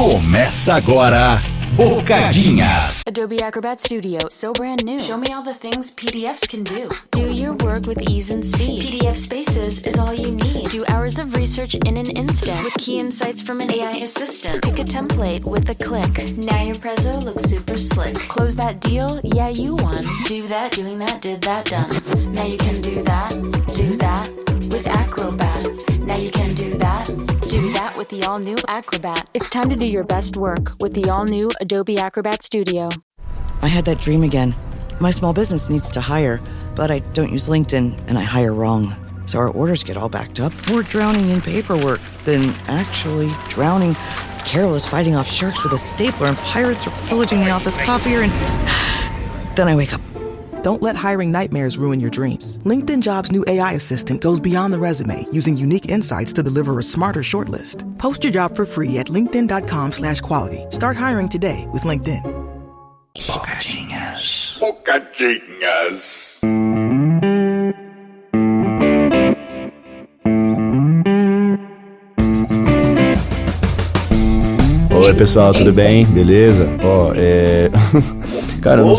Começa agora, Bocadinhas. Adobe Acrobat Studio, so brand new. Show me all the things PDFs can do. Do your work with ease and speed. PDF Spaces is all you need. Do hours of research in an instant with key insights from an AI assistant. Pick a template with a click. Now your prezzo looks super slick. Close that deal? Yeah, you won. Do that, doing that, did that, done. Now you can do that with Acrobat. Now you can do that with the all-new Acrobat. It's time to do your best work with the all-new Adobe Acrobat Studio. I had that dream again. My small business needs to hire, but I don't use LinkedIn, and I hire wrong. So our orders get all backed up. We're drowning in paperwork, then actually drowning. Carol is fighting off sharks with a stapler, and pirates are pillaging the office copier, and then I wake up. Don't let hiring nightmares ruin your dreams. LinkedIn Jobs' new AI assistant goes beyond the resume, using unique insights to deliver a smarter shortlist. Post your job for free at linkedin.com/quality. Start hiring today with LinkedIn. Bocadinhas. Bocadinhas. Oi pessoal, tudo bem? Beleza? Cara, eu não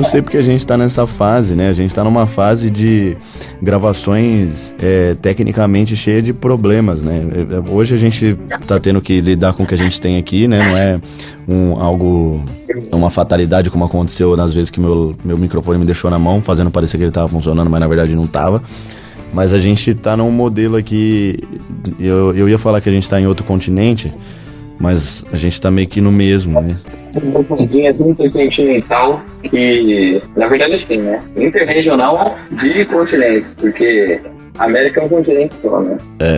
sei porque a gente tá nessa fase, né? A gente tá numa fase de gravações tecnicamente cheia de problemas, né? Hoje a gente tá tendo que lidar com o que a gente tem aqui, né? Não é uma fatalidade como aconteceu nas vezes que meu microfone me deixou na mão, fazendo parecer que ele tava funcionando, mas na verdade não tava. Mas a gente tá num modelo aqui, eu ia falar que a gente tá em outro continente, mas a gente tá meio que no mesmo, né? Uma pontinha intercontinental que, na verdade, assim, né? Interregional de continentes, porque a América é um continente só, né?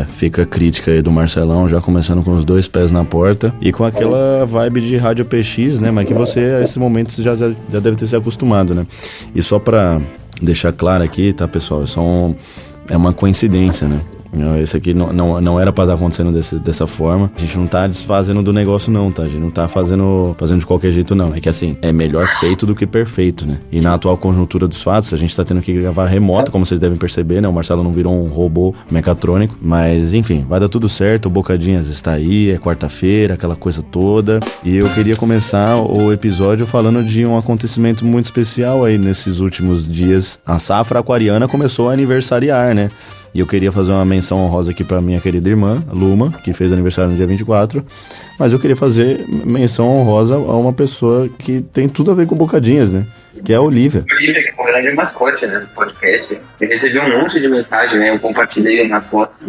Fica a crítica aí do Marcelão, já começando com os 2 pés na porta e com aquela vibe de rádio PX, né? Mas que você, a esse momento, já deve ter se acostumado, né? E só pra deixar claro aqui, tá, pessoal? É uma coincidência, né? Isso aqui não era pra estar acontecendo dessa forma. A gente não tá desfazendo do negócio não, tá? A gente não tá fazendo de qualquer jeito não. É que assim, é melhor feito do que perfeito, né? E na atual conjuntura dos fatos, a gente tá tendo que gravar remoto, como vocês devem perceber, né? O Marcelo não virou um robô mecatrônico. Mas enfim, vai dar tudo certo. O Bocadinhas está aí, é quarta-feira, aquela coisa toda. E eu queria começar o episódio falando de um acontecimento muito especial aí nesses últimos dias. A safra aquariana começou a aniversariar, né? E eu queria fazer uma menção honrosa aqui pra minha querida irmã, Luma, que fez aniversário no dia 24. Mas eu queria fazer menção honrosa a uma pessoa que tem tudo a ver com Bocadinhas, né? Que é a Olivia. Olivia, que na verdade é mascote, né, do podcast. Eu recebi um monte de mensagem, né? Eu compartilhei nas fotos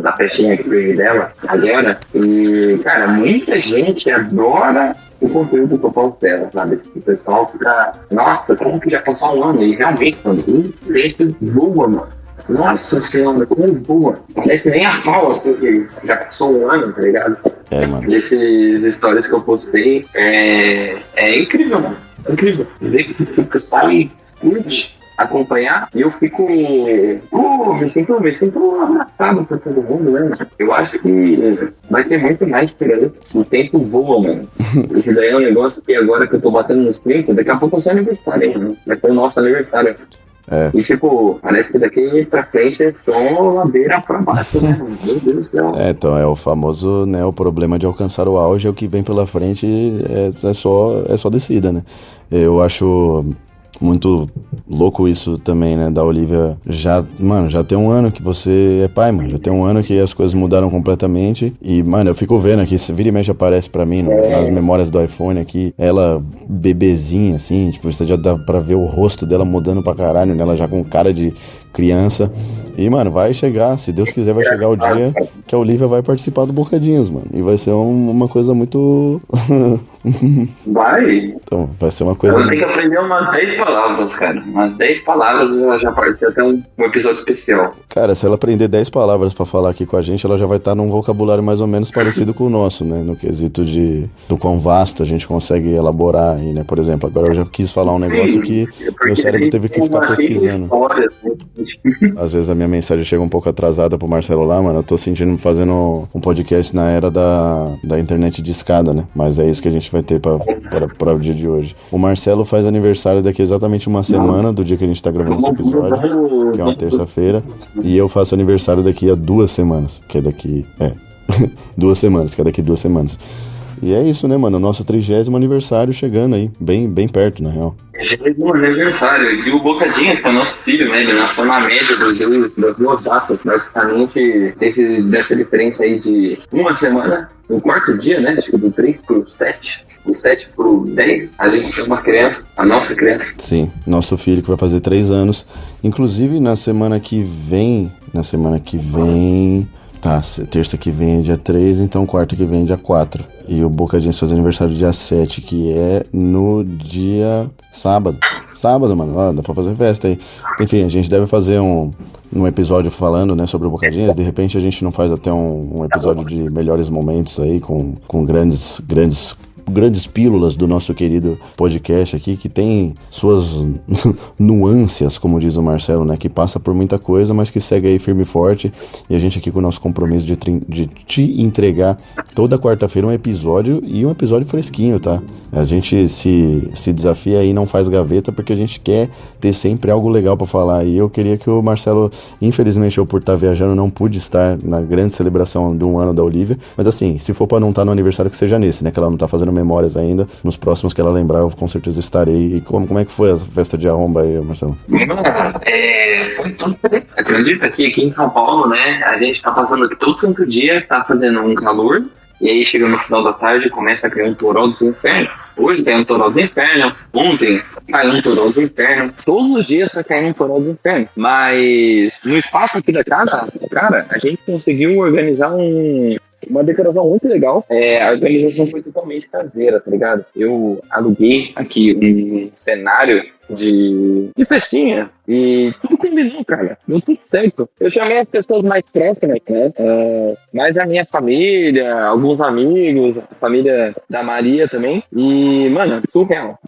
da festinha que teve dela agora. E, cara, muita gente adora o conteúdo que eu posto dela, sabe? O pessoal fica, nossa, como que já passou um ano? E realmente, mano, o texto voa, mano. Nossa senhora, como boa. Parece nem a pau, assim, que já passou um ano, tá ligado? Mano. Desses stories que eu postei, é incrível, mano. É incrível. Ver que o pessoal curte acompanhar e eu fico, me sinto abraçado por todo mundo, né? Eu acho que vai ter muito mais esperança. O tempo voa, mano. Isso daí é um negócio que agora que eu tô batendo nos 30, daqui a pouco é o seu aniversário, hein, mano? Vai ser o nosso aniversário. E tipo, parece que daqui pra frente é só ladeira pra baixo, né? Meu Deus do céu. Então é o famoso, né, o problema de alcançar o auge, é o que vem pela frente, é só descida, né? Eu acho muito louco isso também, né, da Olivia. Já tem um ano que você é pai, mano. Já tem um ano que as coisas mudaram completamente. E, mano, eu fico vendo aqui, vira e mexe aparece pra mim nas memórias do iPhone aqui, ela bebezinha, assim, tipo, você já dá pra ver o rosto dela mudando pra caralho, né? Ela já com cara de criança. E, mano, vai chegar, se Deus quiser, vai chegar o dia que a Olivia vai participar do Bocadinhos, mano. E vai ser uma coisa muito... Vai. Então, vai ser uma coisa... Ela tem que aprender umas 10 palavras, cara. Umas 10 palavras, ela já pode ter até um episódio especial. Cara, se ela aprender 10 palavras pra falar aqui com a gente, ela já vai estar num vocabulário mais ou menos parecido com o nosso, né? No quesito do quão vasto a gente consegue elaborar aí, né? Por exemplo, agora eu já quis falar um negócio que meu cérebro teve que ficar pesquisando. Histórias, né? Às vezes a minha mensagem chega um pouco atrasada pro Marcelo lá, mano. Eu tô sentindo fazendo um podcast na era da internet de escada, né? Mas é isso que a gente vai ter para o dia de hoje. O Marcelo faz aniversário daqui exatamente uma semana do dia que a gente tá gravando esse episódio, que é uma terça-feira. E eu faço aniversário daqui a 2 semanas, que é daqui... 2 semanas, que é daqui 2 semanas. E é isso, né, mano? O nosso 30º aniversário chegando aí, bem perto, na real. No aniversário. E o Bocadinhas, que é o nosso filho, né? Ele nasceu na média das duas datas, basicamente, dessa diferença aí de uma semana, no 4º dia, né? Acho que do 3 pro 7. Do 7 pro 10, a gente tem uma criança, a nossa criança. Sim, nosso filho que vai fazer 3 anos. Inclusive, na semana que vem... Tá, terça que vem é dia 3, então quarta que vem é dia 4. E o Bocadinhas faz aniversário dia 7, que é no dia sábado. Sábado, mano, ó, dá pra fazer festa aí. Enfim, a gente deve fazer um episódio falando, né, sobre o Bocadinhas. De repente a gente não faz até um episódio de melhores momentos aí, com grandes pílulas do nosso querido podcast aqui, que tem suas nuances, como diz o Marcelo, né, que passa por muita coisa, mas que segue aí firme e forte, e a gente aqui com o nosso compromisso de te entregar toda quarta-feira um episódio, e um episódio fresquinho, tá? A gente se desafia aí, não faz gaveta, porque a gente quer ter sempre algo legal pra falar, e eu queria que o Marcelo, infelizmente eu por estar viajando não pude estar na grande celebração de 1 ano da Olivia, mas assim, se for pra não estar no aniversário, que seja nesse, né, que ela não tá fazendo memórias ainda, nos próximos que ela lembrar eu com certeza estarei. E como é que foi a festa de arromba aí, Marcelo? Foi tudo. Acredita que aqui em São Paulo, né, a gente tá passando aqui todo santo dia, tá fazendo um calor, e aí chega no final da tarde começa a cair um toró dos infernos. Hoje caiu um toró dos infernos, ontem caiu um toró dos infernos, todos os dias tá caindo um toró dos infernos. Mas no espaço aqui da casa, cara, a gente conseguiu organizar uma decoração muito legal. A organização foi totalmente caseira, tá ligado? Eu aluguei aqui um cenário de festinha e tudo combinou, cara. Deu tudo certo. Eu chamei as pessoas mais próximas, né? Mais a minha família, alguns amigos, a família da Maria também. E, mano, surreal.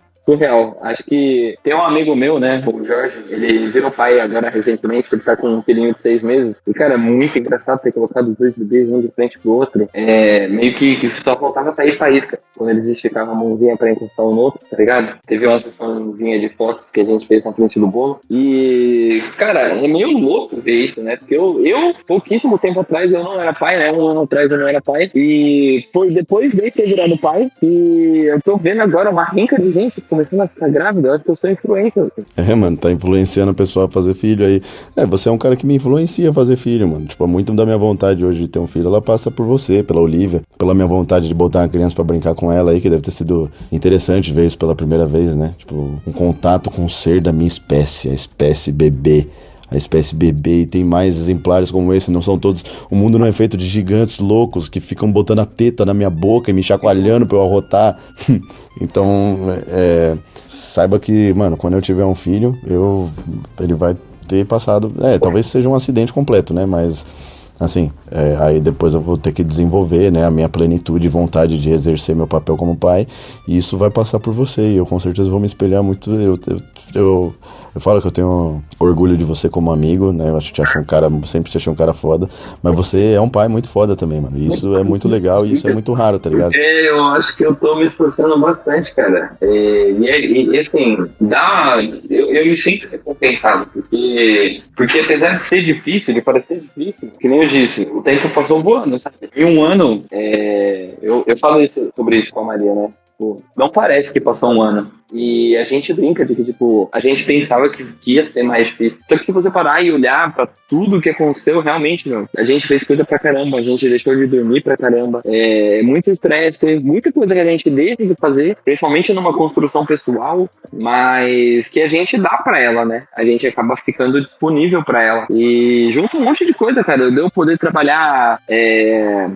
Acho que tem um amigo meu, né, o Jorge, ele virou pai agora recentemente, ele tá com um filhinho de 6 meses. E, cara, é muito engraçado ter colocado os 2 bebês um de frente pro outro. Meio que só faltava sair faísca quando eles esticavam a mãozinha pra encostar um no outro, tá ligado? Teve uma sessãozinha de fotos que a gente fez na frente do bolo. E, cara, é meio louco ver isso, né? Porque eu pouquíssimo tempo atrás, eu não era pai, né? 1 ano atrás eu não era pai. E foi depois de ter virado pai, e eu tô vendo agora uma rinca de gente começando a ficar grávida. Eu acho que eu sou influencer. Mano, tá influenciando a pessoa a fazer filho aí. Você é um cara que me influencia a fazer filho, mano. Tipo, muito da minha vontade hoje de ter um filho, ela passa por você, pela Olivia, pela minha vontade de botar uma criança pra brincar com ela aí, que deve ter sido interessante ver isso pela primeira vez, né? Tipo, um contato com um ser da minha espécie, a espécie bebê. A espécie bebê, e tem mais exemplares como esse, não são todos. O mundo não é feito de gigantes loucos que ficam botando a teta na minha boca e me chacoalhando pra eu arrotar. Então, saiba que, mano, quando eu tiver um filho, ele vai ter passado. Talvez seja um acidente completo, né? Mas, assim, aí depois eu vou ter que desenvolver, né, a minha plenitude e vontade de exercer meu papel como pai, e isso vai passar por você, e eu com certeza vou me espelhar muito. Eu falo que eu tenho orgulho de você como amigo, né? Eu acho que te acho um cara, sempre te achei um cara foda, mas você é um pai muito foda também, mano. E isso é muito legal e isso é muito raro, tá ligado? Eu acho que eu tô me esforçando bastante, cara. E assim, eu me sinto recompensado, porque apesar de ser difícil, de parecer difícil, que nem eu disse, o tempo passou voando, sabe? Em 1 ano, eu falo sobre isso com a Maria, né? Não parece que passou 1 ano. E a gente brinca de que, tipo, a gente pensava que ia ser mais difícil. Só que se você parar e olhar pra tudo que aconteceu, realmente, meu, a gente fez coisa pra caramba, a gente deixou de dormir pra caramba. Muito estresse, teve muita coisa que a gente deixa de fazer, principalmente numa construção pessoal, mas que a gente dá pra ela, né? A gente acaba ficando disponível pra ela. E junto um monte de coisa, cara. Eu poder trabalhar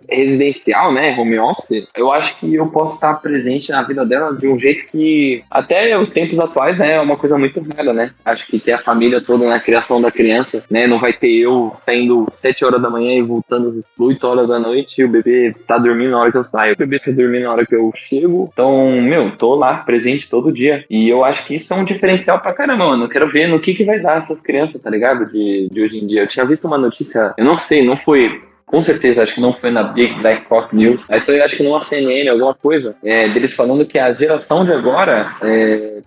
residencial, né? Home office. Eu acho que eu posso estar presente na vida dela de um jeito que até os tempos atuais, né, é uma coisa muito rara, né? Acho que ter a família toda na criação da criança, né? Não vai ter eu saindo 7 horas da manhã e voltando 8 horas da noite e o bebê tá dormindo na hora que eu saio, o bebê tá dormindo na hora que eu chego. Então, tô lá, presente todo dia. E eu acho que isso é um diferencial pra caramba, mano. Eu quero ver no que vai dar essas crianças, tá ligado? De hoje em dia. Eu tinha visto uma notícia, eu não sei, não foi com certeza, acho que não foi na Big Black Cock News, mas foi, acho que numa CNN, alguma coisa, deles falando que a geração de agora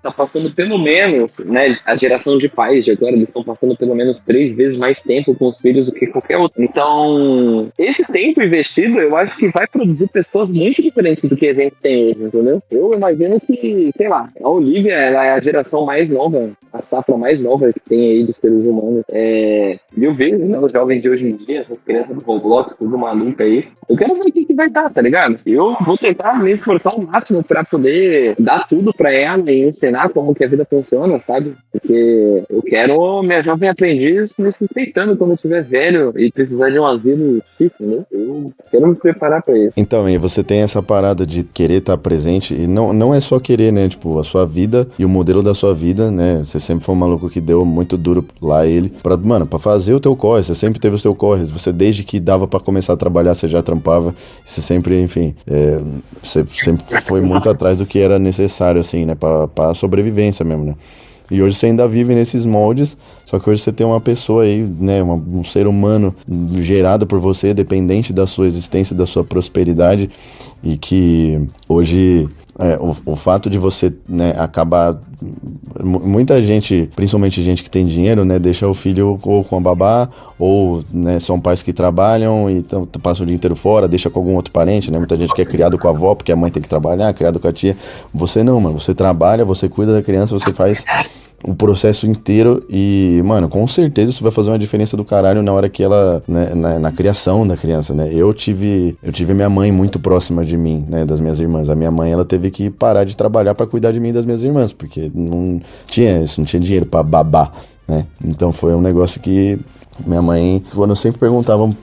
tá passando pelo menos, né, a geração de pais de agora, eles estão passando pelo menos 3 vezes mais tempo com os filhos do que qualquer outro. Então, esse tempo investido, eu acho que vai produzir pessoas muito diferentes do que a gente tem hoje, entendeu? Eu imagino que, sei lá, a Olivia, ela é a geração mais nova, a safra mais nova que tem aí dos seres humanos. Eu vejo, né, os jovens de hoje em dia, essas crianças do Roblox, tudo maluco aí. Eu quero ver o que vai dar, tá ligado? Eu vou tentar me esforçar ao máximo pra poder dar tudo pra ela e ensinar como que a vida funciona, sabe? Porque eu quero minha jovem aprendiz me suspeitando quando eu estiver velho e precisar de um asilo chique, né? Eu quero me preparar pra isso. Então, e você tem essa parada de querer estar presente, e não é só querer, né? Tipo, a sua vida e o modelo da sua vida, né? Você sempre foi um maluco que deu muito duro lá ele, pra fazer o teu corre, você sempre teve o seu corre, você desde que dava pra começar a trabalhar, você já trampava, você sempre, enfim, você sempre foi muito atrás do que era necessário, assim, né? Pra sobrevivência mesmo, né? E hoje você ainda vive nesses moldes, só que hoje você tem uma pessoa aí, né, um ser humano gerado por você, dependente da sua existência, da sua prosperidade, e que hoje o fato de você, né, acabar... Muita gente, principalmente gente que tem dinheiro, né, deixa o filho ou com a babá, ou, né, são pais que trabalham e passam o dia inteiro fora, deixa com algum outro parente, né, muita gente que é criado com a avó porque a mãe tem que trabalhar, criado com a tia. Você não, mano, você trabalha, você cuida da criança, você faz o processo inteiro e, mano, com certeza isso vai fazer uma diferença do caralho na hora que ela, né, na criação da criança, né. Eu tive minha mãe muito próxima de mim, né, das minhas irmãs. A minha mãe, ela teve que parar de trabalhar pra cuidar de mim e das minhas irmãs, porque não tinha dinheiro pra babar, né. Então foi um negócio que minha mãe, quando sempre perguntavam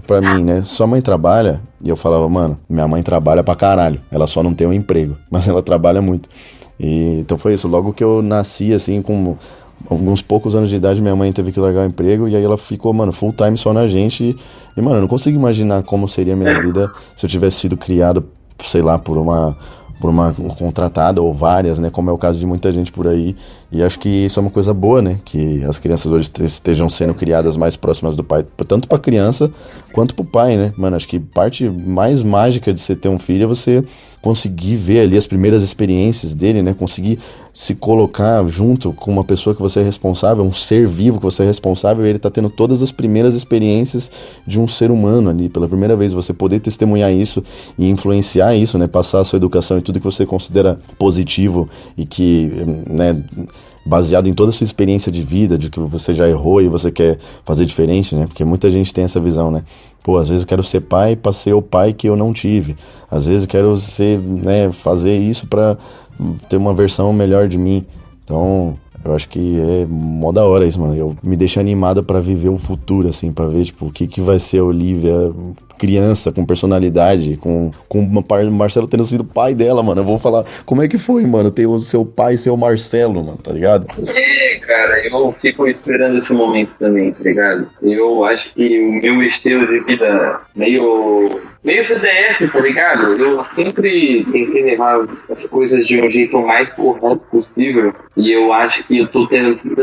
pra mim, né, sua mãe trabalha? E eu falava, mano, minha mãe trabalha pra caralho, ela só não tem um emprego, mas ela trabalha muito. E então foi isso, logo que eu nasci, assim, com alguns poucos anos de idade, minha mãe teve que largar o emprego, e aí ela ficou, mano, full time só na gente, e mano, eu não consigo imaginar como seria a minha vida se eu tivesse sido criado, sei lá, por uma contratada ou várias, né, como é o caso de muita gente por aí, e acho que isso é uma coisa boa, né, que as crianças hoje estejam sendo criadas mais próximas do pai, tanto pra criança quanto pro pai, né, mano, acho que parte mais mágica de você ter um filho é você conseguir ver ali as primeiras experiências dele, né, conseguir se colocar junto com uma pessoa que você é responsável, um ser vivo que você é responsável, e ele tá tendo todas as primeiras experiências de um ser humano ali, pela primeira vez, você poder testemunhar isso e influenciar isso, né, passar a sua educação e tudo que você considera positivo e que, né, baseado em toda a sua experiência de vida, de que você já errou e você quer fazer diferente, né? Porque muita gente tem essa visão, né? Pô, às vezes eu quero ser pai pra ser o pai que eu não tive. Às vezes eu quero ser, né, fazer isso pra ter uma versão melhor de mim. Então, eu acho que é mó da hora isso, mano. Eu me deixo animado pra viver o futuro, assim, pra ver, tipo, o que vai ser a Olivia criança, com personalidade, com o Marcelo tendo sido pai dela, mano. Eu vou falar, como é que foi, mano, ter o seu pai ser o Marcelo, mano, tá ligado? Cara, eu fico esperando esse momento também, tá ligado? Eu acho que o meu estilo de vida meio CDF, tá ligado? Eu sempre tentei levar as coisas de um jeito mais correto possível, e eu acho que eu tô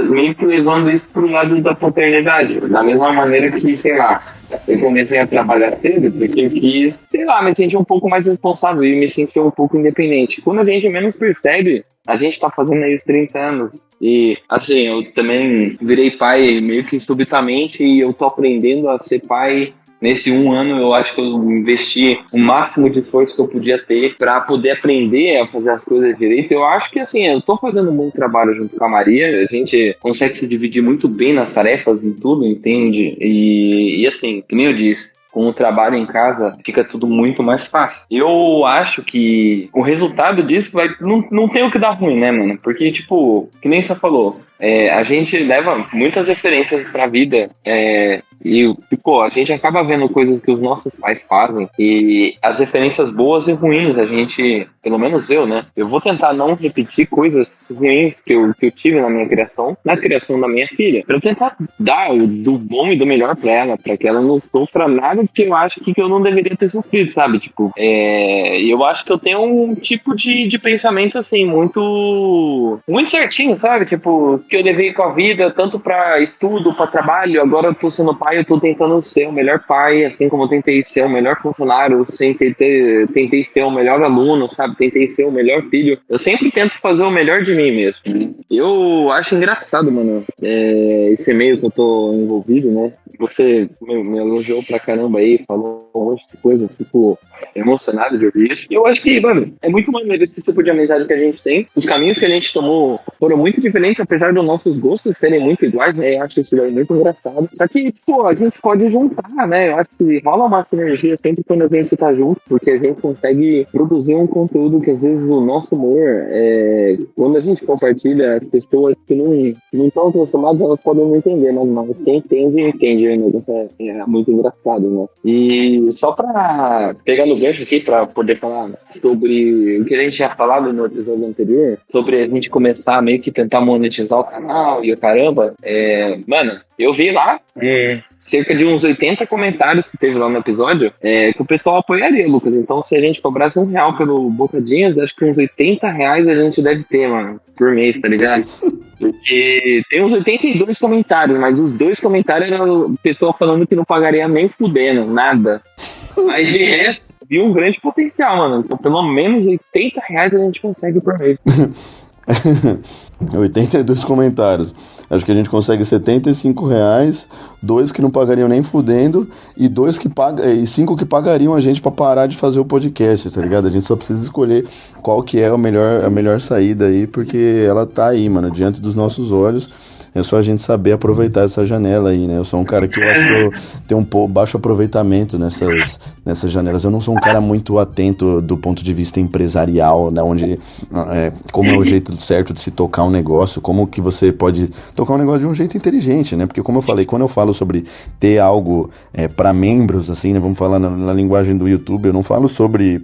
meio que levando isso pro lado da paternidade, da mesma maneira que, sei lá, eu comecei a trabalhar cedo porque eu quis, sei lá, me sentir um pouco mais responsável e me sentir um pouco independente. Quando a gente menos percebe, a gente tá fazendo aí os 30 anos. E, assim, eu também virei pai meio que subitamente, e eu tô aprendendo a ser pai. Nesse 1 ano, eu acho que eu investi o máximo de esforço que eu podia ter para poder aprender a fazer as coisas direito. Eu acho que, assim, eu tô fazendo um bom trabalho junto com a Maria. A gente consegue se dividir muito bem nas tarefas e tudo, entende? E assim, que nem eu disse, com o trabalho em casa, fica tudo muito mais fácil. Eu acho que o resultado disso não tem o que dar ruim, né, mano? Porque, tipo, que nem você falou, a gente leva muitas referências pra vida, e, pô, a gente acaba vendo coisas que os nossos pais fazem, e as referências boas e ruins, a gente, pelo menos eu, né, eu vou tentar não repetir coisas ruins que eu tive na minha criação, na criação da minha filha, pra eu tentar dar do bom e do melhor pra ela, pra que ela não sofra nada que eu acho que eu não deveria ter sofrido, sabe, tipo, e eu acho que eu tenho um tipo de pensamento, assim, muito certinho, sabe, tipo, que eu levei com a vida, tanto pra estudo, pra trabalho, agora eu tô sendo pai, pai, eu tô tentando ser o melhor pai, assim como eu tentei ser o melhor funcionário, tentei ser o melhor aluno, sabe? Tentei ser o melhor filho. Eu sempre tento fazer o melhor de mim mesmo. Eu acho engraçado, mano, esse meio que eu tô envolvido, né? Você me elogiou pra caramba aí, falou um monte de coisa, fico emocionado de ouvir isso. E eu acho que, mano, é muito maneiro esse tipo de amizade que a gente tem. Os caminhos que a gente tomou foram muito diferentes, apesar dos nossos gostos serem muito iguais, né? Eu acho isso daí muito engraçado. Só que, pô, a gente pode juntar, né? Eu acho que rola uma sinergia sempre quando a gente tá junto, porque a gente consegue produzir um conteúdo que às vezes o nosso humor, quando a gente compartilha, as pessoas que não estão acostumadas, elas podem não entender, mas quem entende. O negócio é muito engraçado, né? E só pra pegar no gancho aqui, pra poder falar sobre o que a gente tinha falado no episódio anterior, sobre a gente começar meio que tentar monetizar o canal e o caramba, mano, eu vi lá cerca de uns 80 comentários que teve lá no episódio, que o pessoal apoiaria, Lucas. Então, se a gente cobrasse R$1 pelo Bocadinhas, acho que uns R$80 a gente deve ter, mano, por mês, tá ligado? Porque tem uns 82 comentários, mas os 2 comentários eram o pessoal falando que não pagaria nem fudendo, nada. Mas de resto, viu um grande potencial, mano. Então, pelo menos R$80 a gente consegue por mês. 82 comentários. Acho que a gente consegue R$75, 2 que não pagariam nem fudendo e 5 que pagariam a gente pra parar de fazer o podcast, tá ligado? A gente só precisa escolher qual que é a melhor saída aí, porque ela tá aí, mano, diante dos nossos olhos. É só a gente saber aproveitar essa janela aí, né? Eu sou um cara que eu acho que eu tenho um baixo aproveitamento nessas janelas. Eu não sou um cara muito atento do ponto de vista empresarial, né? Onde, como é o jeito certo de se tocar um negócio, como que você pode tocar um negócio de um jeito inteligente, né? Porque como eu falei, quando eu falo sobre ter algo para membros, assim, né? Vamos falar na linguagem do YouTube, eu não falo sobre...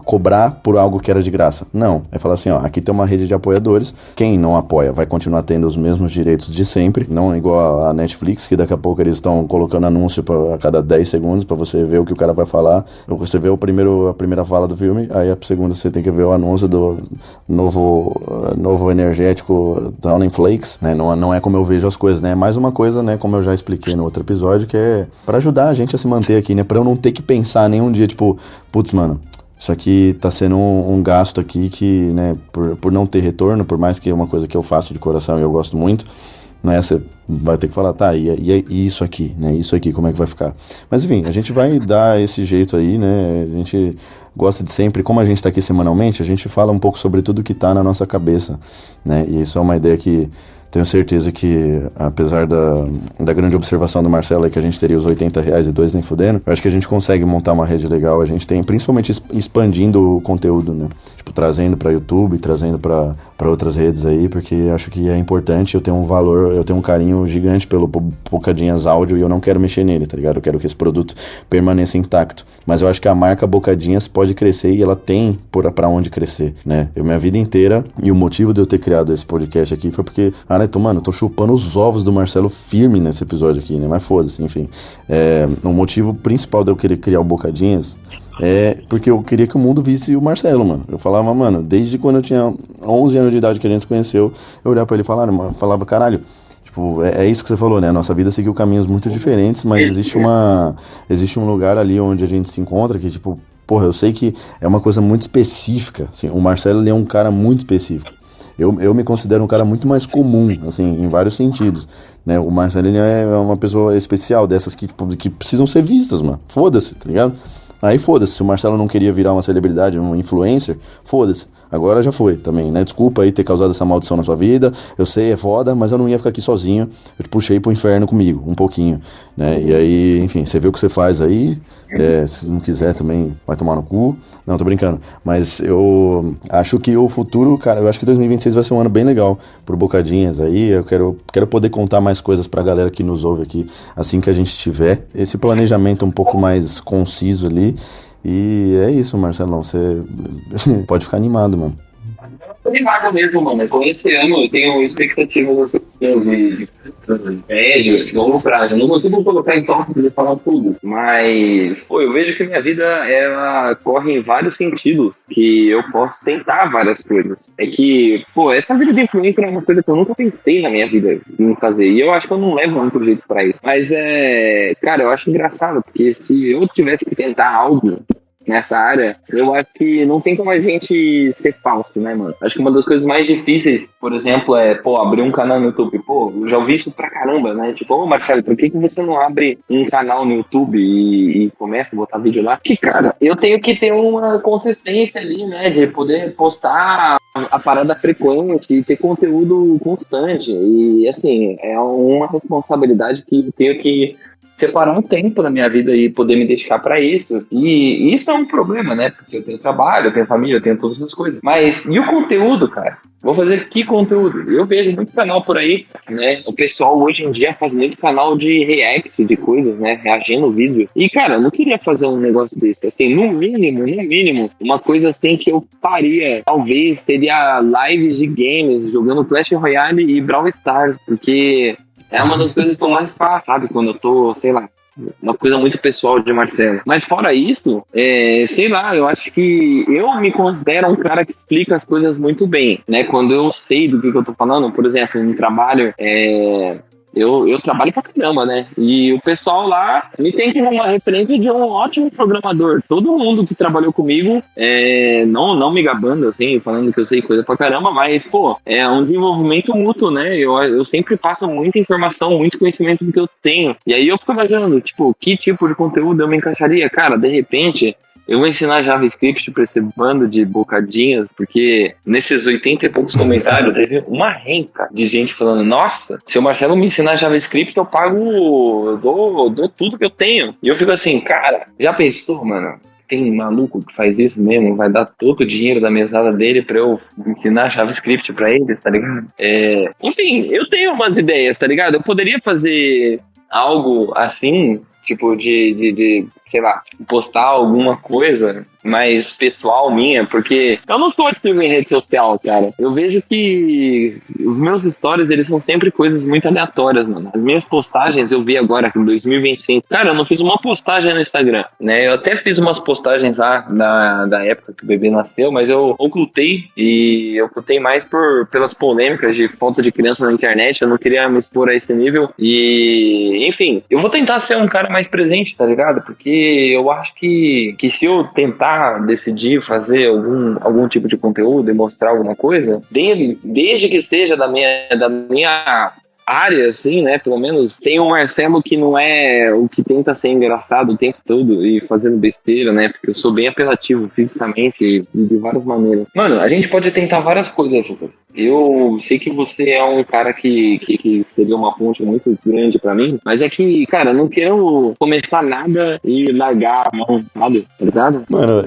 cobrar por algo que era de graça. Não, é falar assim, ó, aqui tem uma rede de apoiadores, quem não apoia vai continuar tendo os mesmos direitos de sempre, não igual a Netflix, que daqui a pouco eles estão colocando anúncio a cada 10 segundos pra você ver o que o cara vai falar. Você vê a primeira fala do filme, aí a segunda você tem que ver o anúncio do novo energético Downing Flakes, né? Não é como eu vejo as coisas, né? É mais uma coisa, né, como eu já expliquei no outro episódio, que é pra ajudar a gente a se manter aqui, né? Pra eu não ter que pensar nenhum dia, tipo, putz, mano, isso aqui tá sendo um gasto aqui que, né, por não ter retorno, por mais que é uma coisa que eu faço de coração e eu gosto muito, né, você vai ter que falar, tá, e isso aqui, né, isso aqui, como é que vai ficar? Mas enfim, a gente vai dar esse jeito aí, né, a gente gosta de sempre, como a gente tá aqui semanalmente, a gente fala um pouco sobre tudo que tá na nossa cabeça, né, e isso é uma ideia que tenho certeza que, apesar da grande observação do Marcelo aí, que a gente teria os R$80 e 2 nem fudendo, eu acho que a gente consegue montar uma rede legal. A gente tem, principalmente expandindo o conteúdo, né? Tipo, trazendo pra YouTube, trazendo pra outras redes aí, porque acho que é importante. Eu tenho um valor, eu tenho um carinho gigante pelo Bocadinhas Áudio e eu não quero mexer nele, tá ligado? Eu quero que esse produto permaneça intacto. Mas eu acho que a marca Bocadinhas pode crescer e ela tem pra onde crescer, né? Minha vida inteira, e o motivo de eu ter criado esse podcast aqui foi porque... Mano, tô chupando os ovos do Marcelo firme nesse episódio aqui, né? Mas foda-se, enfim. O motivo principal de eu querer criar o Bocadinhas é porque eu queria que o mundo visse o Marcelo, mano. Eu falava, mano, desde quando eu tinha 11 anos de idade que a gente se conheceu, eu olhava pra ele e falava, caralho, tipo, é isso que você falou, né? A nossa vida seguiu caminhos muito diferentes, mas existe um lugar ali onde a gente se encontra que, tipo, porra, eu sei que é uma coisa muito específica, assim. O Marcelo, ele é um cara muito específico. Eu me considero um cara muito mais comum, assim, em vários sentidos, né? O Marcelo, ele é uma pessoa especial, dessas que, tipo, que precisam ser vistas, mano. Foda-se, tá ligado? Aí foda-se, se o Marcelo não queria virar uma celebridade, um influencer, foda-se. Agora já foi também, né? Desculpa aí ter causado essa maldição na sua vida. Eu sei, é foda, mas eu não ia ficar aqui sozinho. Eu te puxei pro inferno comigo, um pouquinho, né? E aí, enfim, você vê o que você faz aí. Se não quiser também, vai tomar no cu. Não, tô brincando. Mas eu acho que o futuro, cara, eu acho que 2026 vai ser um ano bem legal pro Bocadinhas aí. Eu quero poder contar mais coisas pra galera que nos ouve aqui, assim que a gente tiver esse planejamento um pouco mais conciso ali. E é isso, Marcelão, você pode ficar animado, mano. animado mesmo, mano. Eu tô esse ano, eu tenho expectativas de médio, de longo prazo. Eu não consigo colocar em tópicos e falar tudo, mas, pô, eu vejo que minha vida, ela corre em vários sentidos, que eu posso tentar várias coisas. É que, pô, essa vida de influencer é uma coisa que eu nunca pensei na minha vida em fazer, e eu acho que eu não levo muito jeito pra isso. Mas, cara, eu acho engraçado, porque se eu tivesse que tentar algo nessa área, eu acho que não tem como a gente ser falso, né, mano? Acho que uma das coisas mais difíceis, por exemplo, é, pô, abrir um canal no YouTube. Pô, eu já ouvi isso pra caramba, né? Tipo, ô Marcelo, por que você não abre um canal no YouTube e começa a botar vídeo lá? Porque, cara, eu tenho que ter uma consistência ali, né? De poder postar a parada frequente e ter conteúdo constante. E, assim, é uma responsabilidade que eu tenho que separar um tempo da minha vida e poder me dedicar pra isso. E isso é um problema, né? Porque eu tenho trabalho, eu tenho família, eu tenho todas essas coisas. Mas e o conteúdo, cara? Vou fazer que conteúdo? Eu vejo muito canal por aí, né? O pessoal hoje em dia faz muito canal de react de coisas, né? Reagindo vídeo. E, cara, eu não queria fazer um negócio desse. Assim, no mínimo, uma coisa assim que eu faria, talvez, seria lives de games, jogando Clash Royale e Brawl Stars. Porque é uma das coisas que eu mais faço, sabe? Quando eu tô, sei lá, uma coisa muito pessoal de Marcelo. Mas fora isso, sei lá, eu acho que eu me considero um cara que explica as coisas muito bem, né? Quando eu sei do que eu tô falando, por exemplo, no trabalho, eu trabalho pra caramba, né? E o pessoal lá me tem como uma referência de um ótimo programador. Todo mundo que trabalhou comigo, não me gabando, assim, falando que eu sei coisa pra caramba, mas, pô, é um desenvolvimento mútuo, né? Eu sempre passo muita informação, muito conhecimento do que eu tenho. E aí eu fico imaginando, tipo, que tipo de conteúdo eu me encaixaria? Cara, de repente, eu vou ensinar JavaScript pra esse bando de bocadinhas, porque nesses 80 e poucos comentários teve uma renca de gente falando, nossa, se o Marcelo me ensinar JavaScript, eu dou tudo que eu tenho. E eu fico assim, cara, já pensou, mano? Tem maluco que faz isso mesmo, vai dar todo o dinheiro da mesada dele pra eu ensinar JavaScript pra eles, tá ligado? Enfim, eu tenho umas ideias, tá ligado? Eu poderia fazer algo assim, tipo de sei lá, postar alguma coisa mais pessoal minha, porque eu não sou ativo em rede social, cara. Eu vejo que os meus stories, eles são sempre coisas muito aleatórias, mano. As minhas postagens, eu vi agora que em 2025, cara, eu não fiz uma postagem no Instagram, né? Eu até fiz umas postagens lá da época que o bebê nasceu, mas eu ocultei, e eu ocultei mais pelas polêmicas de falta de criança na internet. Eu não queria me expor a esse nível, e enfim, eu vou tentar ser um cara mais presente, tá ligado? Porque eu acho que se eu tentar decidir fazer algum tipo de conteúdo e mostrar alguma coisa, desde que seja da minha área, assim, né, pelo menos, tem um Marcelo que não é o que tenta ser engraçado o tempo todo e fazendo besteira, né, porque eu sou bem apelativo fisicamente e de várias maneiras. Mano, a gente pode tentar várias coisas, Lucas. Eu sei que você é um cara que seria uma ponte muito grande pra mim, mas é que, cara, eu não quero começar nada e largar a mão, sabe? Tá ligado? Mano,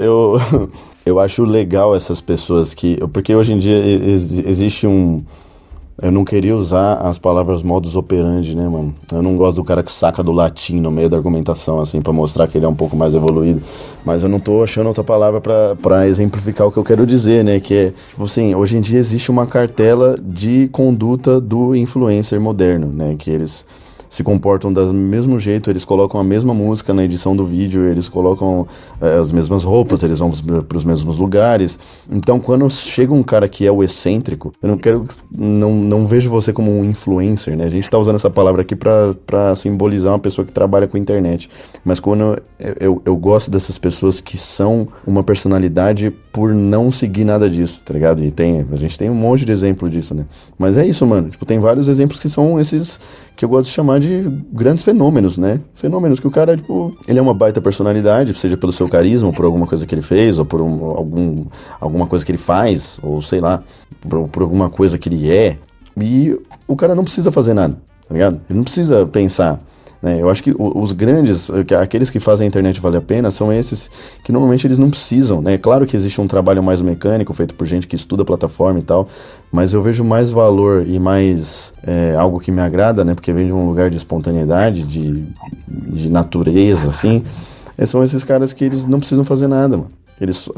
eu acho legal essas pessoas porque hoje em dia existe um... Eu não queria usar as palavras modus operandi, né, mano? Eu não gosto do cara que saca do latim no meio da argumentação, assim, pra mostrar que ele é um pouco mais evoluído. Mas eu não tô achando outra palavra pra exemplificar o que eu quero dizer, né? Que é, tipo assim, hoje em dia existe uma cartela de conduta do influencer moderno, né? Que eles se comportam do mesmo jeito, eles colocam a mesma música na edição do vídeo, eles colocam as mesmas roupas, eles vão para os mesmos lugares. Então, quando chega um cara que é o excêntrico, eu não vejo você como um influencer, né? A gente tá usando essa palavra aqui pra simbolizar uma pessoa que trabalha com internet. Mas quando eu gosto dessas pessoas que são uma personalidade por não seguir nada disso, tá ligado? E a gente tem um monte de exemplo disso, né? Mas é isso, mano. Tipo, tem vários exemplos que são esses que eu gosto de chamar de grandes fenômenos, né? Fenômenos que o cara, tipo, ele é uma baita personalidade, seja pelo seu carisma, ou por alguma coisa que ele fez, ou por alguma coisa que ele faz, ou sei lá, por alguma coisa que ele é. E o cara não precisa fazer nada, tá ligado? Ele não precisa pensar, né? Eu acho que os grandes, aqueles que fazem a internet valer a pena, são esses que normalmente eles não precisam, né? Claro que existe um trabalho mais mecânico, feito por gente que estuda a plataforma e tal, mas eu vejo mais valor e mais algo que me agrada, né? Porque vem de um lugar de espontaneidade, de natureza, assim. São esses caras que eles não precisam fazer nada, mano.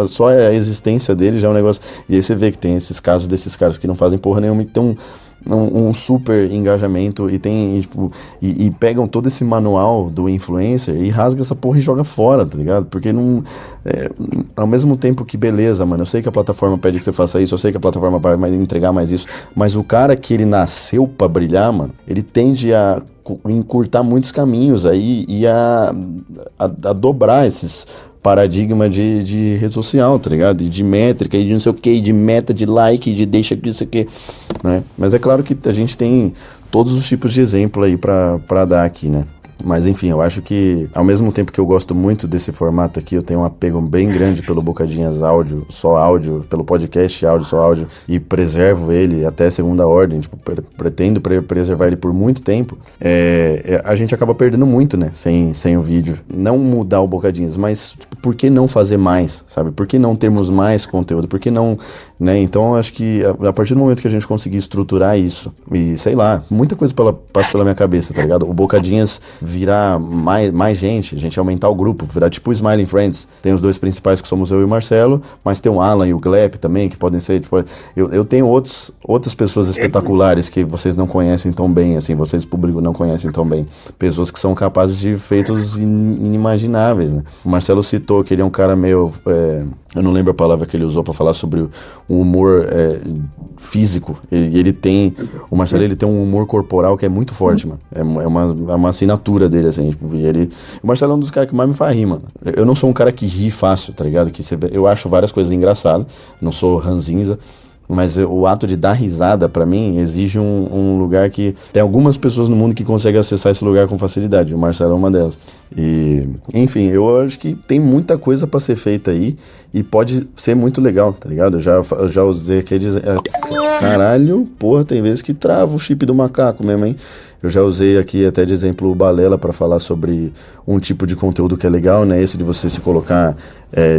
Só a existência dele já é um negócio. E aí você vê que tem esses casos desses caras que não fazem porra nenhuma e tem um super engajamento e tem, tipo, e pegam todo esse manual do influencer e rasga essa porra e joga fora, tá ligado? Porque não, ao mesmo tempo que beleza, mano, eu sei que a plataforma pede que você faça isso, eu sei que a plataforma vai entregar mais isso, mas o cara que ele nasceu pra brilhar, mano, ele tende a encurtar muitos caminhos aí e a dobrar esses paradigma de rede social, tá ligado? E de métrica, e de não sei o que, de meta, de like, de deixa isso aqui, né? Mas é claro que a gente tem todos os tipos de exemplo aí pra dar aqui, né? Mas enfim, eu acho que ao mesmo tempo que eu gosto muito desse formato aqui, eu tenho um apego bem grande pelo Bocadinhas áudio, só áudio, pelo podcast áudio, só áudio, e preservo ele até segunda ordem, tipo, pretendo preservar ele por muito tempo. A gente acaba perdendo muito, né, sem o vídeo. Não mudar o Bocadinhas, mas tipo, por que não fazer mais, sabe? Por que não termos mais conteúdo? Por que não, né? Então eu acho que a partir do momento que a gente conseguir estruturar isso, e sei lá, muita coisa passa pela minha cabeça, tá ligado? O Bocadinhas virar mais gente, a gente aumentar o grupo, virar tipo o Smiling Friends. Tem os dois principais que somos eu e o Marcelo, mas tem o Alan e o Glep também, que podem ser, tipo, eu tenho outras pessoas espetaculares que vocês não conhecem tão bem, assim, vocês público não conhecem tão bem. Pessoas que são capazes de feitos inimagináveis, né? O Marcelo citou que ele é um cara meio... eu não lembro a palavra que ele usou pra falar sobre o humor físico. O Marcelo, ele tem um humor corporal que é muito forte, mano. É uma assinatura dele, assim. Tipo, o Marcelo é um dos caras que mais me faz rir, mano. Eu não sou um cara que ri fácil, tá ligado? Eu acho várias coisas engraçadas. Não sou ranzinza. Mas o ato de dar risada, pra mim, exige um lugar que... Tem algumas pessoas no mundo que conseguem acessar esse lugar com facilidade. O Marcelo é uma delas. E, enfim, eu acho que tem muita coisa pra ser feita aí. E pode ser muito legal, tá ligado? Eu já usei aquele... Caralho, porra, tem vezes que trava o chip do macaco mesmo, hein? Eu já usei aqui até de exemplo o Balela para falar sobre um tipo de conteúdo que é legal, né? Esse de você se colocar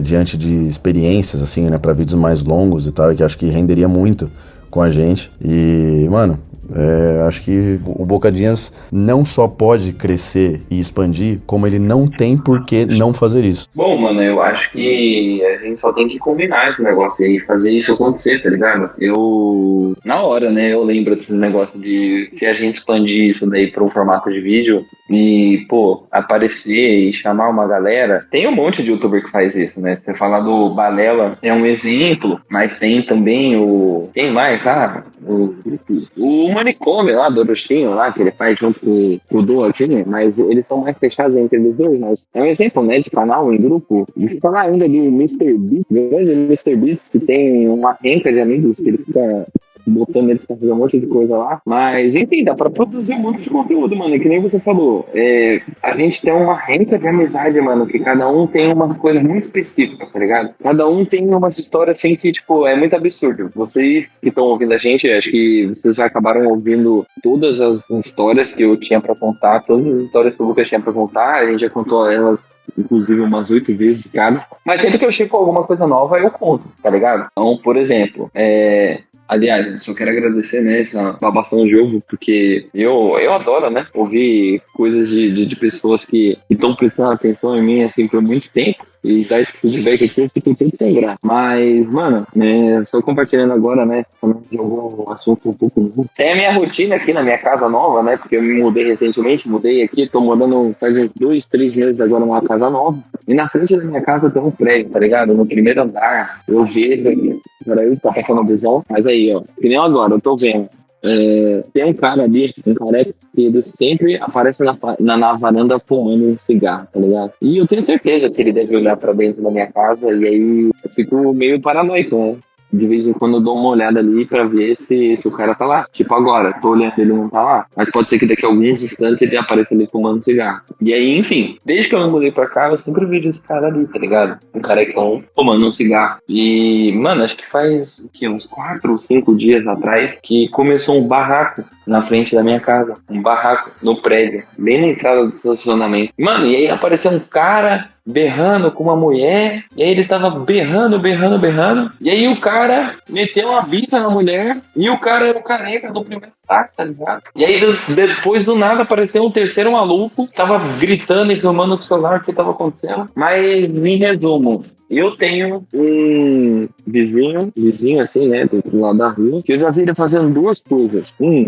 diante de experiências, assim, né? Para vídeos mais longos e tal, e que acho que renderia muito com a gente. E, mano, acho que o Bocadinhas não só pode crescer e expandir, como ele não tem por que não fazer isso. Bom, mano, eu acho que a gente só tem que combinar esse negócio aí, fazer isso acontecer, tá ligado? Na hora, né, eu lembro desse negócio de se a gente expandir isso daí pra um formato de vídeo e, pô, aparecer e chamar uma galera. Tem um monte de youtuber que faz isso, né? Você falar do Balela é um exemplo, mas tem também quem mais? O Manicômio lá, do Orochinho lá, que ele faz junto com o Du aqui, né? Mas eles são mais fechados entre eles dois, mas é um exemplo, né, de canal em grupo. E se falar ainda do Mr. Beats, grande Mr. Beats, que tem uma renca de amigos que ele fica botando eles pra fazer um monte de coisa lá. Mas, enfim, dá pra produzir um monte de conteúdo, mano. É que nem você falou. A gente tem uma renca de amizade, mano, que cada um tem uma coisa muito específica, tá ligado? Cada um tem uma história, assim, que, tipo, é muito absurdo. Vocês que estão ouvindo a gente, acho que vocês já acabaram ouvindo todas as histórias que eu tinha pra contar, todas as histórias que o Lucas tinha pra contar. A gente já contou elas, inclusive, umas 8 vezes, cara. Mas sempre que eu chego com alguma coisa nova, eu conto, tá ligado? Então, por exemplo, aliás, eu só quero agradecer, né, essa babação de ovo, porque eu adoro, né, ouvir coisas de pessoas que estão prestando atenção em mim, assim, por muito tempo. E dar esse feedback aqui, eu fico tudo sem graça. Mas, mano, só compartilhando agora, né, falando de algum assunto um pouco novo. Tem a minha rotina aqui na minha casa nova, né, porque eu me mudei recentemente, aqui, tô morando faz uns 2, 3 meses agora numa casa nova. E na frente da minha casa tem um prédio, tá ligado? No primeiro andar, eu vejo aqui. Peraí, tá passando a visão. Mas aí, ó, que nem agora, eu tô vendo. Tem um cara ali, um careca, que ele sempre aparece na varanda fumando um cigarro, tá ligado? E eu tenho certeza que ele deve olhar pra dentro da minha casa e aí eu fico meio paranoico, né? De vez em quando eu dou uma olhada ali pra ver se o cara tá lá. Tipo agora, tô olhando, ele não tá lá. Mas pode ser que daqui a alguns instantes ele apareça ali fumando cigarro. E aí, enfim, desde que eu me mudei pra cá, eu sempre vejo esse cara ali, tá ligado? Um carecão fumando um cigarro. E, mano, acho que faz uns 4 ou 5 dias atrás que começou um barraco na frente da minha casa. Um barraco no prédio, bem na entrada do estacionamento. Mano, e aí apareceu um cara berrando com uma mulher, e aí ele tava berrando, e aí o cara meteu uma bica na mulher, e o cara era o careca do primeiro ataque, tá ligado? E aí depois do nada apareceu um terceiro maluco, tava gritando e filmando com o celular o que tava acontecendo. Mas em resumo, eu tenho um vizinho assim, né, do lado da rua, que eu já vi ele fazendo duas coisas.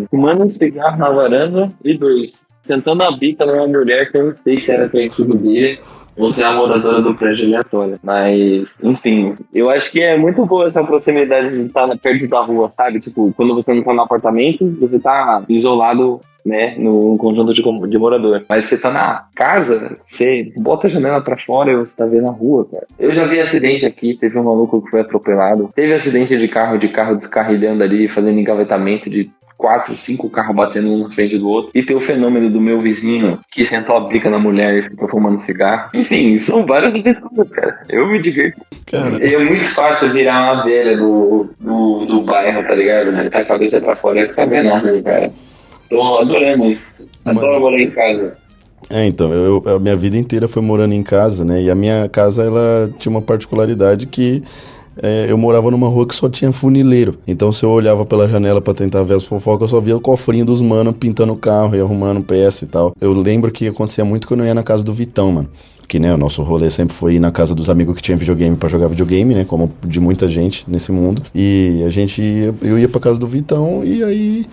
Fumando um cigarro na varanda, e 2, sentando a bica numa mulher que eu não sei se era conhecido dele ou se é a moradora do prédio aleatória. Mas, enfim, eu acho que é muito boa essa proximidade de estar perto da rua, sabe? Tipo, quando você não tá no apartamento, você tá isolado, né, no conjunto de morador. Mas você tá na casa, você bota a janela pra fora e você tá vendo a rua, cara. Eu já vi acidente aqui, teve um maluco que foi atropelado. Teve acidente de carro descarrilhando ali, fazendo engavetamento de 4, 5 carros batendo um na frente do outro. E tem o fenômeno do meu vizinho que sentou a bica na mulher e ficou fumando cigarro. Enfim, são várias coisas, cara. Eu me divirto. Cara. É muito fácil virar uma velha do bairro, tá ligado? Tá a cabeça pra fora e ficar vendo a rua, cara. Tô adorando isso. Adoro morar em casa. Então, a minha vida inteira foi morando em casa, né? E a minha casa, ela tinha uma particularidade que eu morava numa rua que só tinha funileiro. Então, se eu olhava pela janela pra tentar ver as fofocas, eu só via o cofrinho dos mano pintando o carro e arrumando peça e tal. Eu lembro que acontecia muito quando eu ia na casa do Vitão, mano. Que, né, o nosso rolê sempre foi ir na casa dos amigos que tinham videogame pra jogar videogame, né? Como de muita gente nesse mundo. E eu ia pra casa do Vitão e aí...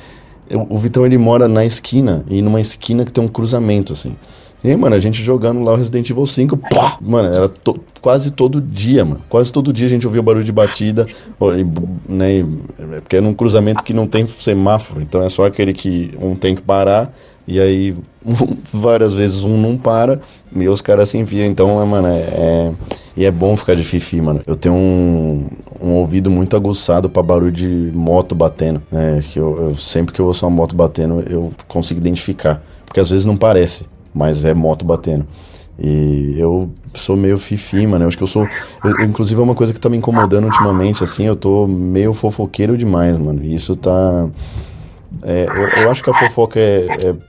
O Vitão, ele mora na esquina, e numa esquina que tem um cruzamento, assim. E aí, mano, a gente jogando lá o Resident Evil 5, pá! Mano, era quase todo dia, mano. Quase todo dia a gente ouvia o barulho de batida, né? Porque é num cruzamento que não tem semáforo, então é só aquele que um tem que parar, e aí várias vezes um não para, e os caras se enviam. Então, mano, e é bom ficar de fifi, mano. Eu tenho um ouvido muito aguçado pra barulho de moto batendo, né? Que eu sempre que eu ouço uma moto batendo, eu consigo identificar. Porque às vezes não parece, mas é moto batendo. E eu sou meio fifi, mano. Eu acho que inclusive é uma coisa que tá me incomodando ultimamente, assim. Eu tô meio fofoqueiro demais, mano. E isso tá... eu acho que a fofoca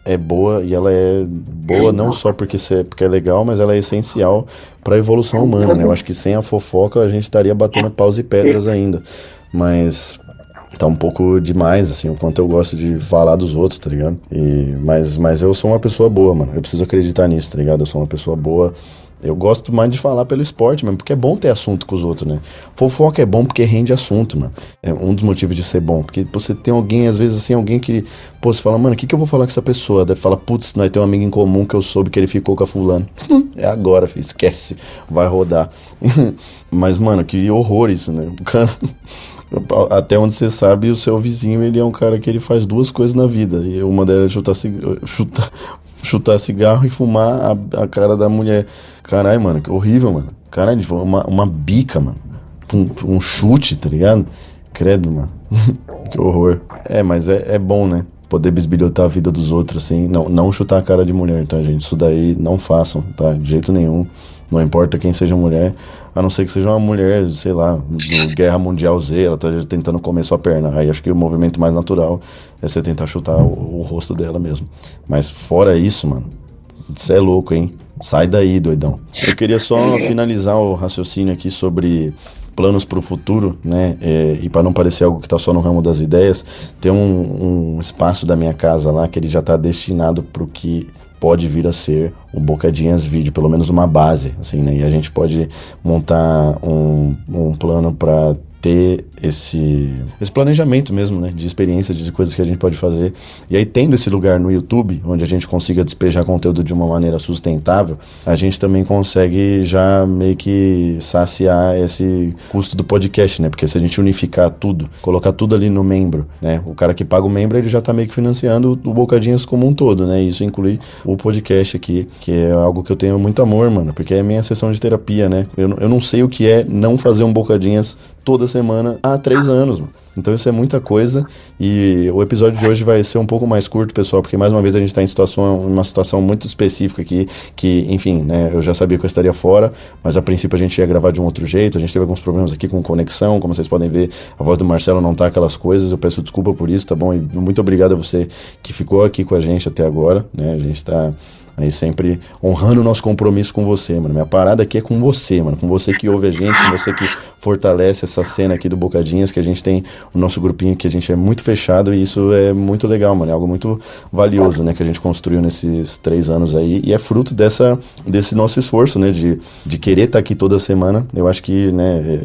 é boa, e ela é boa não só porque é legal, mas ela é essencial para a evolução humana, né? Eu acho que sem a fofoca a gente estaria batendo paus e pedras ainda, mas tá um pouco demais, assim, o quanto eu gosto de falar dos outros, tá ligado? Mas eu sou uma pessoa boa, mano, eu preciso acreditar nisso, tá ligado? Eu sou uma pessoa boa. Eu gosto mais de falar pelo esporte mesmo, porque é bom ter assunto com os outros, né? Fofoca é bom porque rende assunto, mano. É um dos motivos de ser bom. Porque você tem alguém, às vezes assim, alguém que... Pô, você fala, mano, o que eu vou falar com essa pessoa? Daí fala, putz, nós temos um amigo em comum que eu soube que ele ficou com a fulano. É agora, filho, esquece. Vai rodar. Mas, mano, que horror isso, né? O cara... Até onde você sabe, o seu vizinho, ele é um cara que ele faz duas coisas na vida. E uma delas é chutar cigarro e fumar a cara da mulher. Caralho, mano, que horrível, mano. Caralho, tipo, uma bica, mano. Um chute, tá ligado? Credo, mano. Que horror. Mas é bom, né? Poder bisbilhotar a vida dos outros, assim. Não chutar a cara de mulher, tá, gente? Isso daí não façam, tá? De jeito nenhum. Não importa quem seja mulher, a não ser que seja uma mulher, sei lá, do Guerra Mundial Z, ela tá tentando comer sua perna. Aí acho que o movimento mais natural é você tentar chutar o rosto dela mesmo. Mas fora isso, mano, você é louco, hein? Sai daí, doidão. Eu queria só finalizar o raciocínio aqui sobre planos pro futuro, né? E para não parecer algo que tá só no ramo das ideias, tem um espaço da minha casa lá que ele já tá destinado pro que pode vir a ser o Bocadinhas Vídeo, pelo menos uma base, assim, né? E a gente pode montar um plano para ter esse planejamento mesmo, né, de experiência, de coisas que a gente pode fazer. E aí, tendo esse lugar no YouTube, onde a gente consiga despejar conteúdo de uma maneira sustentável, a gente também consegue já meio que saciar esse custo do podcast, né, porque se a gente unificar tudo, colocar tudo ali no membro, né, o cara que paga o membro, ele já tá meio que financiando o Bocadinhas como um todo, né, e isso inclui o podcast aqui, que é algo que eu tenho muito amor, mano, porque é a minha sessão de terapia, né, eu não sei o que é não fazer um Bocadinhas toda semana há 3 anos, mano. Então isso é muita coisa, e o episódio de hoje vai ser um pouco mais curto, pessoal, porque mais uma vez a gente está em uma situação muito específica aqui, que, enfim, né, eu já sabia que eu estaria fora, mas a princípio a gente ia gravar de um outro jeito, a gente teve alguns problemas aqui com conexão, como vocês podem ver, a voz do Marcelo não tá aquelas coisas, eu peço desculpa por isso, tá bom? E muito obrigado a você que ficou aqui com a gente até agora, né, a gente tá Aí sempre honrando o nosso compromisso com você, mano. Minha parada aqui é com você, mano. Com você que ouve a gente, com você que fortalece essa cena aqui do Bocadinhas, que a gente tem o nosso grupinho, que a gente é muito fechado, e isso é muito legal, mano. É algo muito valioso, né, que a gente construiu nesses 3 anos aí, e é fruto desse nosso esforço, né, de querer estar aqui toda semana. Eu acho que, né,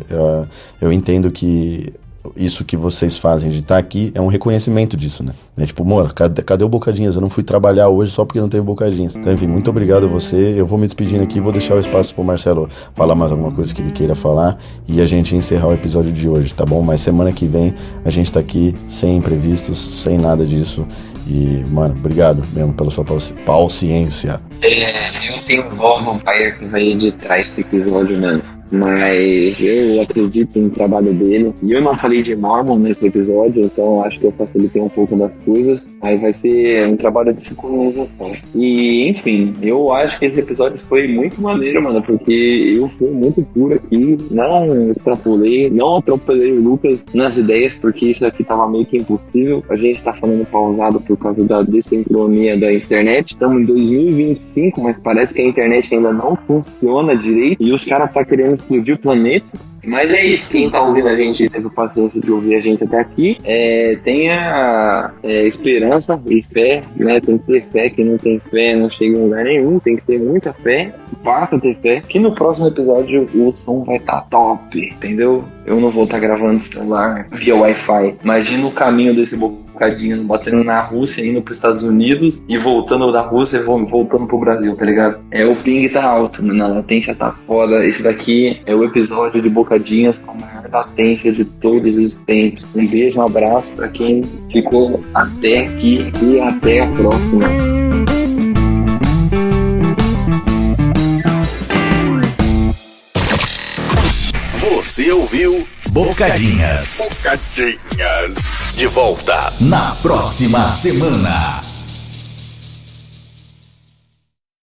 eu entendo que isso que vocês fazem de estar aqui é um reconhecimento disso, né? É tipo, mano, cadê o Bocadinhas? Eu não fui trabalhar hoje só porque não teve Bocadinhas. Então, enfim, muito obrigado a você. Eu vou me despedindo aqui, vou deixar o espaço pro Marcelo falar mais alguma coisa que ele queira falar e a gente encerrar o episódio de hoje, tá bom? Mas semana que vem a gente tá aqui sem imprevistos, sem nada disso. E, mano, obrigado mesmo pela sua paciência. Eu tenho um vampire que vai editar esse episódio, mano. Mas eu acredito no trabalho dele. E eu não falei de Mormon nesse episódio, então acho que eu facilitei um pouco das coisas. Aí vai ser um trabalho de sincronização. E, enfim, eu acho que esse episódio foi muito maneiro, mano, porque eu fui muito puro aqui, não extrapolei, não atropelei o Lucas nas ideias, porque isso aqui tava meio que impossível. A gente tá falando pausado por causa da desincronia da internet. Estamos em 2025, mas parece que a internet ainda não funciona direito. E os caras tá querendo explodir o planeta. Mas é isso, quem tá ouvindo a gente teve paciência de ouvir a gente até aqui. Tenha esperança e fé, né? Tem que ter fé, quem não tem fé não chega em lugar nenhum, tem que ter muita fé, passa a ter fé, que no próximo episódio o som vai estar top, entendeu? Eu não vou estar gravando celular via Wi-Fi. Imagina o caminho desse Bocadinhas batendo na Rússia, indo pros Estados Unidos e voltando da Rússia e voltando pro Brasil, tá ligado? O ping tá alto, mano, a latência tá foda. Esse daqui é o episódio de Bocadinhas com a maior latência de todos os tempos. Um beijo, um abraço pra quem ficou até aqui e até a próxima. Você ouviu Bocadinhas. Bocadinhas. De volta na próxima semana.